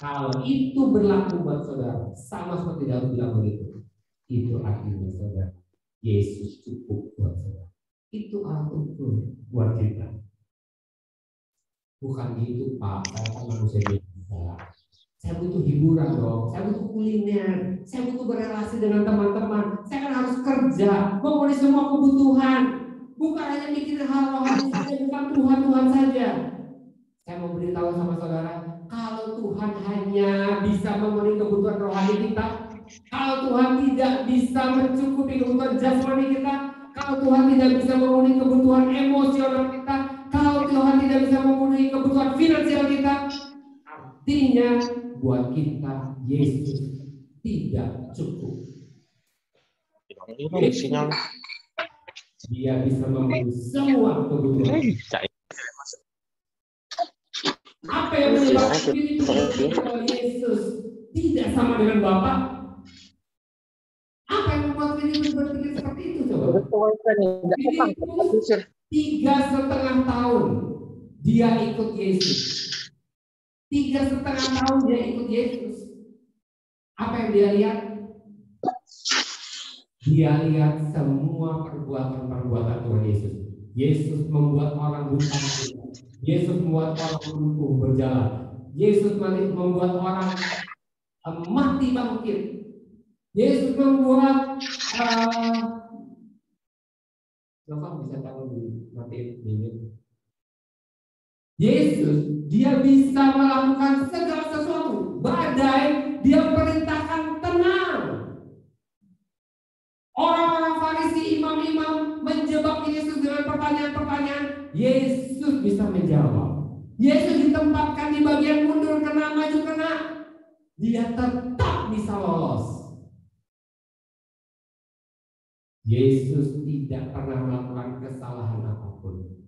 Kalau itu berlaku buat saudara, sama seperti Daud bilang begitu, itu artinya saudara, Yesus cukup buat saudara. Itu alat ukur buat kita. Bukan gitu Pak, saya kan manusia biasa. Saya butuh hiburan dong, saya butuh kuliner, saya butuh berelasi dengan teman-teman, saya kan harus kerja, memenuhi semua kebutuhan. Bukan hanya mikirin hal rohani saja, bukan Tuhan saja. Saya mau beritahu sama saudara, kalau Tuhan hanya bisa memenuhi kebutuhan rohani kita, kalau Tuhan tidak bisa mencukupi kebutuhan jasmani kita, kalau Tuhan tidak bisa memenuhi kebutuhan emosional kita, kalau Tuhan tidak bisa memenuhi kebutuhan finansial kita, artinya buat kita Yesus tidak cukup. Yesus, dia bisa memenuhi semua kebutuhan. Apa yang menyebabkan Yesus tidak sama dengan Bapa? Apa yang membuat Filipus berpikir seperti itu coba? Filipus 3,5 tahun dia ikut Yesus. 3,5 tahun dia ikut Yesus. Apa yang dia lihat? Dia lihat semua perbuatan Tuhan Yesus. Yesus membuat orang buta. Yesus membuat orang lumpuh berjalan. Yesus membuat orang mati bangkit. Yesus membuat Bapak bisa tahu di mati ini. Yesus dia bisa melakukan segala sesuatu. Badai dia perintahkan tenang. Orang-orang Farisi, imam-imam menjebak Yesus dengan pertanyaan-pertanyaan. Yesus bisa menjawab. Yesus ditempatkan di bagian mundur kena, maju kena. Dia tetap bisa lolos. Yesus tidak pernah melakukan kesalahan apapun.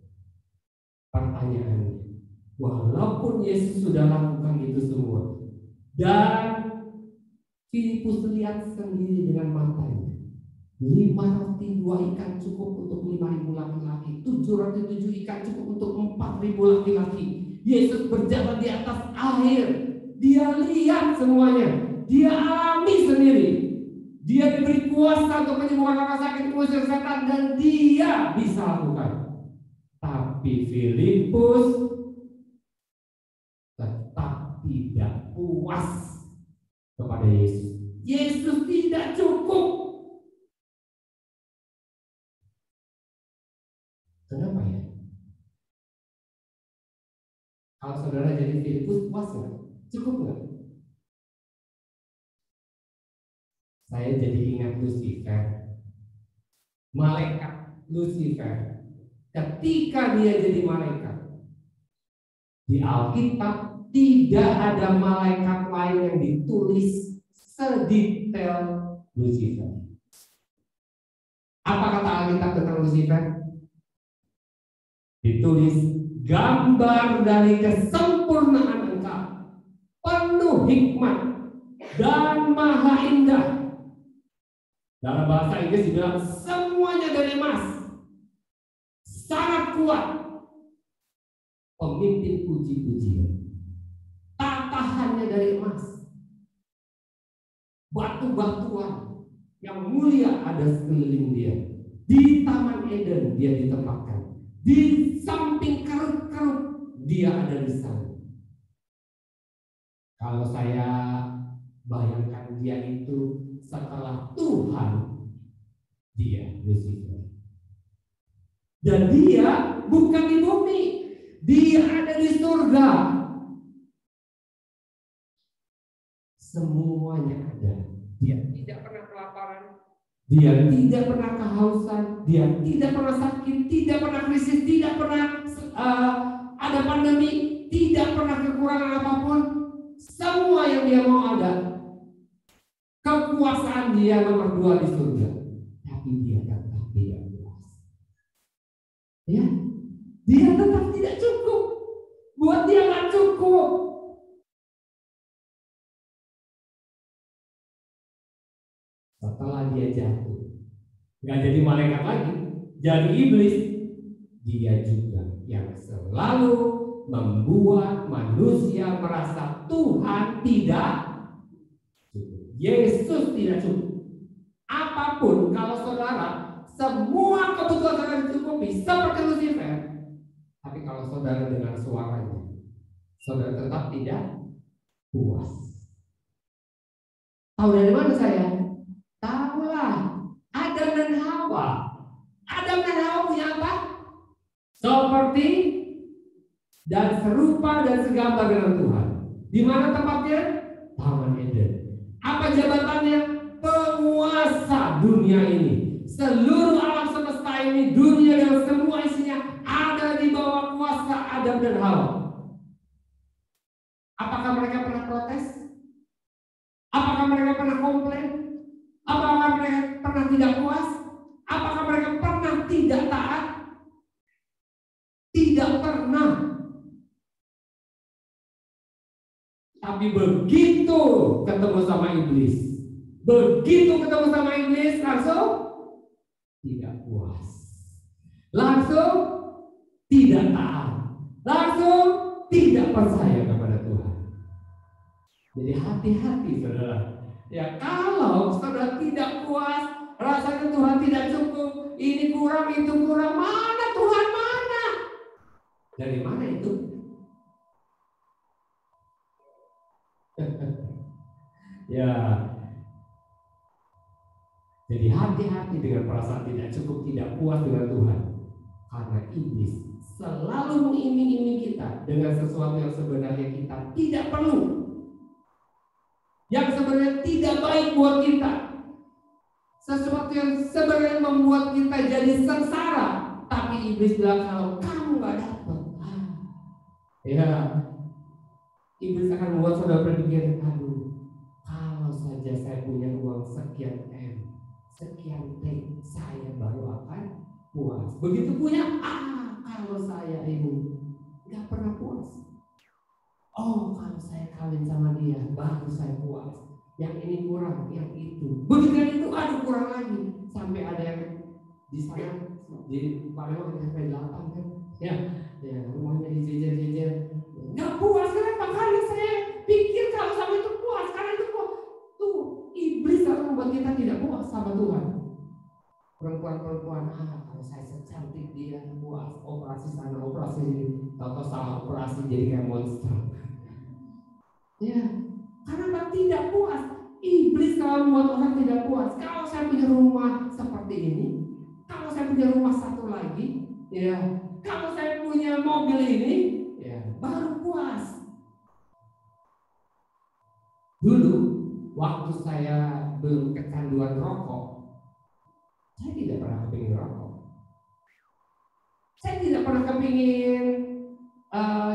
Pertanyaannya, walaupun Yesus sudah lakukan itu semua, dan Filipus lihat sendiri dengan matanya, 5 roti 2 ikan cukup untuk 5.000 laki-laki, 7 roti 7 ikan cukup untuk 4.000 laki-laki. Yesus berjalan di atas air, dia lihat semuanya, dia alami sendiri. Dia diberi kuasa untuk menyembuhkan orang sakit, mengusir setan, dan dia bisa lakukan. Tapi Filipus tetap tidak puas kepada Yesus. Yesus tidak cukup. Kenapa ya? Kalau saudara jadi Filipus, puas nggak? Cukup nggak? Saya jadi ingat Lucifer, malaikat Lucifer. Ketika dia jadi malaikat, di Alkitab tidak ada malaikat lain yang ditulis sedetail Lucifer. Apa kata Alkitab tentang Lucifer? Ditulis gambar dari kesempurnaan Engkau, penuh hikmat dan maha indah. Dalam bahasa Inggris dibilang semuanya dari emas, sangat kuat, pemimpin puji-pujian, tatahannya dari emas, batu-batuan yang mulia ada sekeliling dia. Di Taman Eden dia ditempatkan, di samping keruk-keruk dia ada di sana. Kalau saya bayangkan dia itu setelah Tuhan, dia Lucifer. Dan dia bukan di bumi, dia ada di surga. Semuanya ada. Dia tidak pernah kelaparan, dia tidak pernah kehausan, dia tidak pernah sakit, tidak pernah krisis, tidak pernah ada pandemi, tidak pernah kekurangan apapun. Semua yang dia mau ada. Kekuasaan dia nomor 2 di surga, tapi dia tetap tidak puas. Ya, dia tetap tidak cukup. Buat dia nggak cukup. Setelah dia jatuh, nggak jadi malaikat lagi, jadi iblis, dia juga yang selalu membuat manusia merasa Tuhan tidak cukup. Yesus tidak cukup. Apapun kalau saudara semua kebutuhan saudara dicukupi seperti Lucifer, tapi kalau saudara dengar suaranya, saudara tetap tidak puas. Tahu dari mana saya? Tahulah, Adam dan Hawa. Adam dan Hawa punya apa? Seperti dan serupa dan segambar dengan Tuhan. Di mana tempatnya? Taman Eden. Apa jabatannya? Penguasa dunia ini. Seluruh alam semesta ini, dunia dan semua isinya ada di bawah kuasa Adam dan Hawa. Apakah mereka pernah protes? Apakah mereka pernah komplain? Apakah mereka pernah tidak puas? Apakah mereka pernah tidak taat? Tidak pernah. Tapi begitu ketemu sama iblis, langsung tidak puas, langsung tidak taat, langsung tidak percaya kepada Tuhan. Jadi hati-hati saudara. Ya, kalau saudara tidak puas, rasanya Tuhan tidak cukup, ini kurang, itu kurang, mana Tuhan mana? Dari mana itu? Ya. Jadi hati-hati dengan perasaan tidak cukup, tidak puas dengan Tuhan. Karena iblis selalu mengiming-iming kita dengan sesuatu yang sebenarnya kita tidak perlu, yang sebenarnya tidak baik buat kita, sesuatu yang sebenarnya membuat kita jadi sengsara. Tapi iblis bilang kalau kamu nggak dapat, ya, iblis akan membuat saudara berpikir, aduh, kalau saja saya punya uang sekian M, sekian T, saya baru akan puas. Begitu punya, kalau saya ibu nggak pernah puas. Oh, kalau saya kawin sama dia, baru saya puas. Yang ini kurang, yang itu. Begitu itu, aduh kurang lagi. Sampai ada yang di sana, di Palembang sampai 8 kan? Ya, rumahnya dijejer-jejer. Nggak puas, kenapa? Karena saya pikir kalau sama itu puas, karena itu puas. Tuh, iblis akan membuat kita tidak puas sama Tuhan. Perempuan-perempuan, kalau saya secantik dia puas, operasi sana, operasi ini, atau salah operasi jadi kayak monster. Ya, karena tidak puas. Iblis kalau membuat orang tidak puas. Kalau saya punya rumah seperti ini, kalau saya punya rumah satu lagi, ya, kalau saya punya mobil ini, ya, baru puas. Dulu, waktu saya belum kecanduan rokok, saya tidak pernah kepingin rokok. Saya tidak pernah kepingin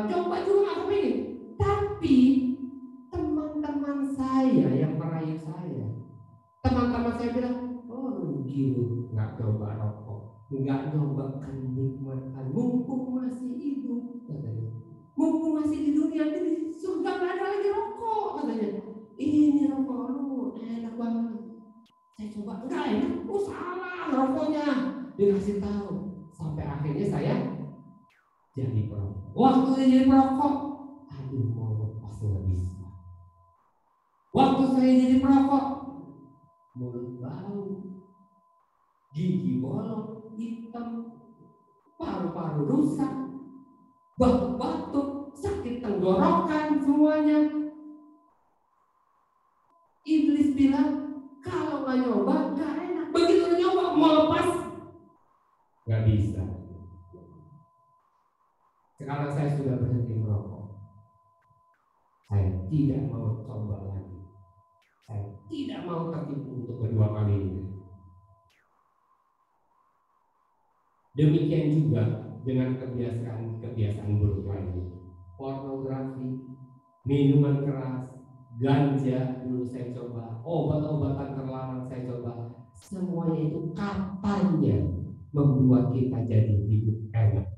coba juga nggak kepingin. Tapi teman-teman saya yang merayu saya, teman-teman saya bilang, oh rugi lu nggak coba rokok, nggak coba kenikmatan, mumpung masih hidup, katanya. Mumpung masih di dunia ini, surga nggak ada lagi rokok, katanya. Ini rokok lu enak banget. Saya coba, enggak enak, salah rokoknya. Dikasih tahu, sampai akhirnya saya jadi perokok. Waktu saya jadi perokok, aduh mau lepas nggak bisa. Waktu saya jadi perokok, mulut bau, gigi bolong, hitam, paru-paru rusak, batuk-batuk, sakit tenggorokan semuanya. Iblis bilang, kalau nggak nyoba nggak enak. Begitu nyoba mau lepas nggak bisa. Sekarang saya sudah berhenti merokok. Saya tidak mau coba lagi. Saya tidak mau tertipu untuk kedua kalinya. Demikian juga dengan kebiasaan buruk lainnya. Pornografi, minuman keras, ganja dulu saya coba, obat-obatan terlarang saya coba. Semuanya itu katanya membuat kita jadi hidup enak,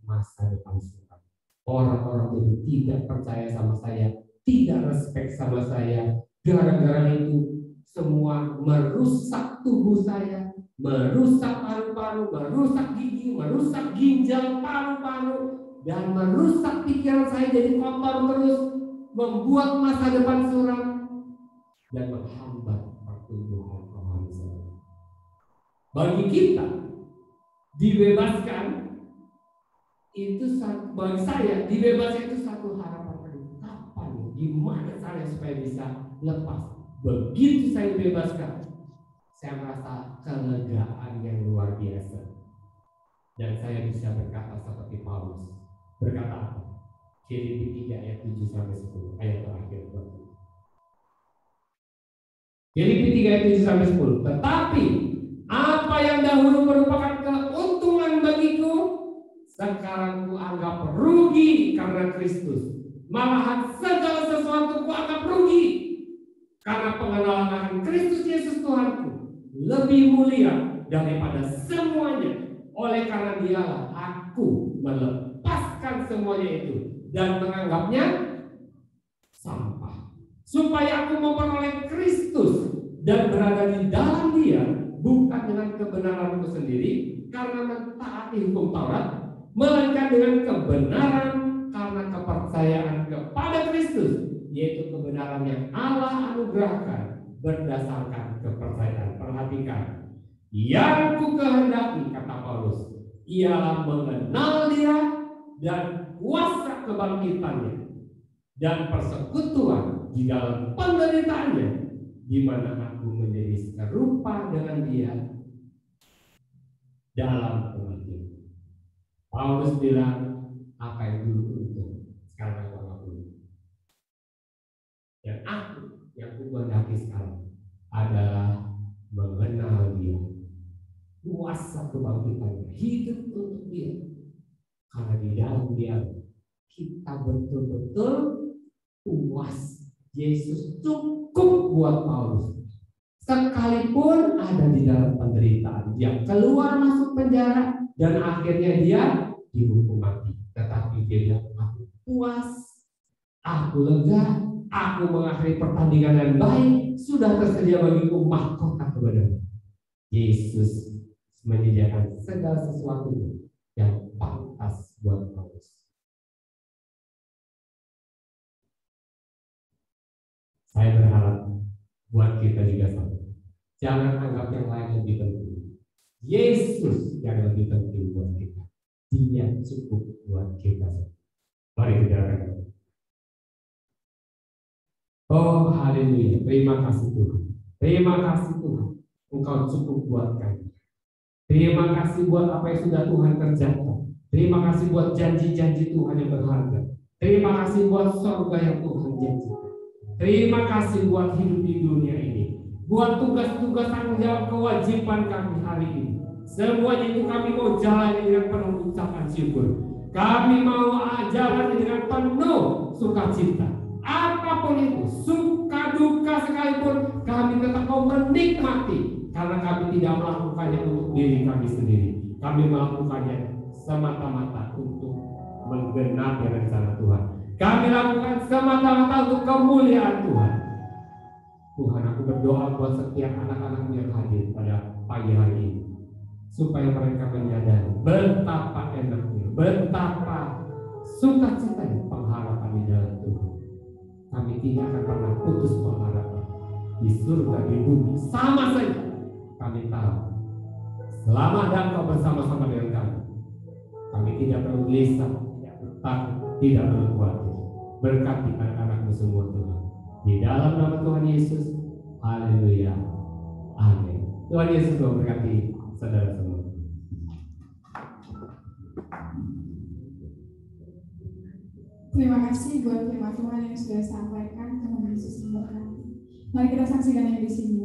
masa depan suram. Orang-orang itu tidak percaya sama saya, tidak respect sama saya. Gara-gara itu semua merusak tubuh saya, merusak paru-paru, merusak gigi, merusak ginjal, paru-paru, dan merusak pikiran saya jadi kotor terus, membuat masa depan suram, dan menghambat pertumbuhan rohani saya. Bagi kita dibebaskan itu, bagi saya dibebaskan itu satu harapan penuh. Kapan? Gimana saya supaya bisa lepas? Begitu saya dibebaskan, saya merasa kelegaan yang luar biasa, dan saya bisa berkata seperti Paulus berkata apa? Filipi 3 ayat 7-10, ayat terakhir. Filipi 3 ayat 7-10. Tetapi apa yang dahulu merupakan keuntungan bagiku, sekarang ku anggap rugi karena Kristus. Malahan segala sesuatu ku anggap rugi karena pengenalan akan Kristus Yesus Tuhanku lebih mulia daripada semuanya. Oleh karena Dialah aku melepaskan semuanya itu dan menganggapnya sampah, supaya aku memperoleh Kristus dan berada di dalam Dia, bukan dengan kebenaranku sendiri karena mentaati hukum Taurat, melainkan dengan kebenaran karena kepercayaan kepada Kristus, yaitu kebenaran yang Allah anugerahkan berdasarkan kepercayaan. Perhatikan, yang ku kehendaki, kata Paulus, ialah mengenal Dia dan kuasa kebangkitannya dan persekutuan di dalam penderitaannya, di mana aku menjadi serupa dengan Dia dalam kematian. Paulus bilang, apa yang dulu untung, sekarang aku anggap dulu. Dan aku yang ku kehendaki sekarang adalah mengenal Dia, kuasa kebangkitannya, hidup untuk Dia. Karena di dalam Dia kita betul-betul puas. Yesus cukup buat Paulus. Sekalipun ada di dalam penderitaan, dia keluar masuk penjara dan akhirnya dia dihukum mati. Tetapi dia bilang, aku puas, aku lega, aku mengakhiri pertandingan yang baik, sudah tersedia bagiku mahkota kebenaran. Yesus menyediakan segala sesuatu yang pantas buat Paulus. Saya berharap buat kita juga sama. Jangan anggap yang lain lebih penting. Yesus yang lebih penting buat kita. Dia cukup buat kita. Mari kita doakan. Oh haleluya, terima kasih Tuhan. Terima kasih Tuhan, Engkau cukup buat kami. Terima kasih buat apa yang sudah Tuhan kerjakan. Terima kasih buat janji-janji Tuhan yang berharga. Terima kasih buat surga yang Tuhan janjikan. Terima kasih buat hidup di dunia ini, buat tugas-tugas tanggung jawab kewajiban kami hari ini. Semuanya itu kami mau jalani dengan penuh ucapan syukur. Kami mau jalani dengan penuh sukacita. Apapun itu, suka duka sekalipun, kami tetap mau menikmati, karena kami tidak melakukannya untuk diri kami sendiri. Kami melakukannya semata-mata untuk menggenapi rencana Tuhan. Kami lakukan semata-mata untuk kemuliaan Tuhan. Tuhan, aku berdoa buat setiap anak-anakmu yang hadir pada pagi hari ini, supaya mereka menyadari betapa enaknya, betapa sukacitanya pengharapan di dalam Tuhan. Kami tidak akan pernah putus pengharapan. Di surga, di bumi, sama saja. Kami tahu selama Engkau bersama-sama dengan kami, kami tidak perlu gelisah, tidak bertakut, tidak perlu khawatir. Berkati anak-anakmu semua Tuhan. Di dalam nama Tuhan Yesus. Haleluya. Amin. Tuhan Yesus memberkati saudara semua. Terima kasih buat firman Tuhan yang sudah disampaikan. Tuhan Yesus memberkati. Mari kita saksikan yang di sini.